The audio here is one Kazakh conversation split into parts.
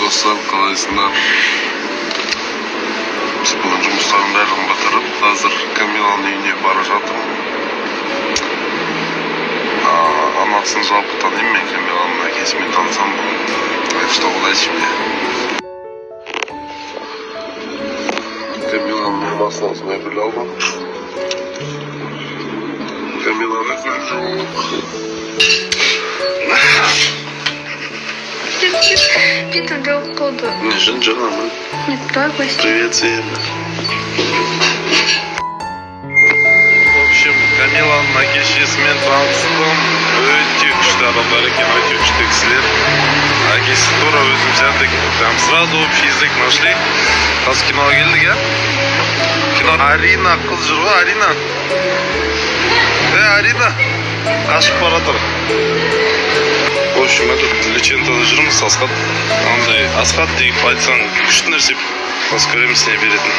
Dostlar kalesinde biz bugün жұмыстардың бәрін бітіріп, қазір Камиланың үйіне бара жатырмын. Анасын жалпы танимын мен Камиланың әкесімен танысам бүгін. Так что удачи мне. Камиланың мамасына осындай гүл алдым. Камилаға гүл жоқ. Питер жоқ болды. Не, жын жағамын. Нет, давай гости. Привет всем. В общем, Камиланың әке-шешесімен таныстым. Өте күшті адамдар екен, өте күшті кісілер. Әкесі тура өзім сияқты екен. Прям сразу общий язык нашли. Қазір киноға келдік, я? Кино. Арина қыз жүр ғой, Арина. Арина. Қашып бара тұр. В общем, этот леченtada жүрміз, Асқат. Андай, Асқат deyіп айтсаң, күшті нәрсе қазір көреміз не беретін.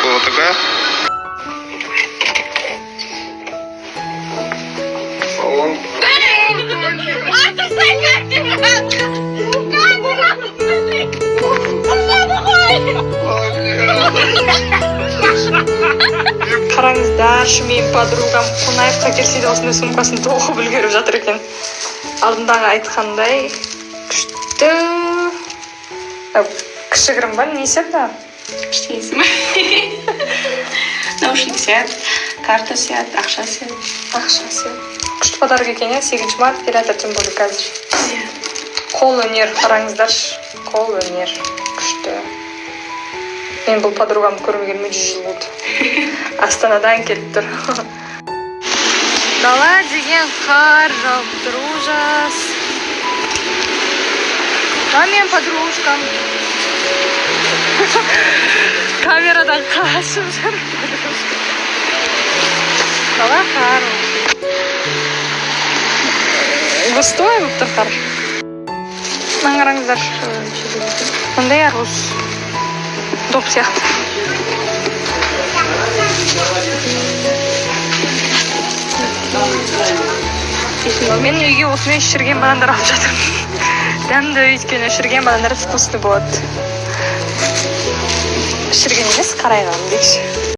Вот такая. Салон. Қараңыздар, менің подругам Қонаевқа келсе де осындай сумкасын тоғып үлгеріп жатыр екен. Алдындағы айтқандай күшті. Кішігірім ба, не седі? Күшті есімі. Наушник сет, карта сет, ақша сет. Ақша сет. Күшті подарок екен, 8 март келатыр, тем более қазір. Қол өнер, қараңыздаршы. Қол өнер. Күшті. Мен бұл подругамды көрмегеніме 100 жыл болды. Астанадан келіп тұр. Дала деген қар жауып тұр, ужас. Да, мен подружкам. Камерадан қашып жүр. Дала қар. Густой болып тұр қар. Қараңыздар. Мындай арбуз. Доп сияқты. Мен үйге осымен шірген банандар алып жатырмын. Дәмді өйткені шірген банандар вкусный болады. Шірген емес, қарайған дейші.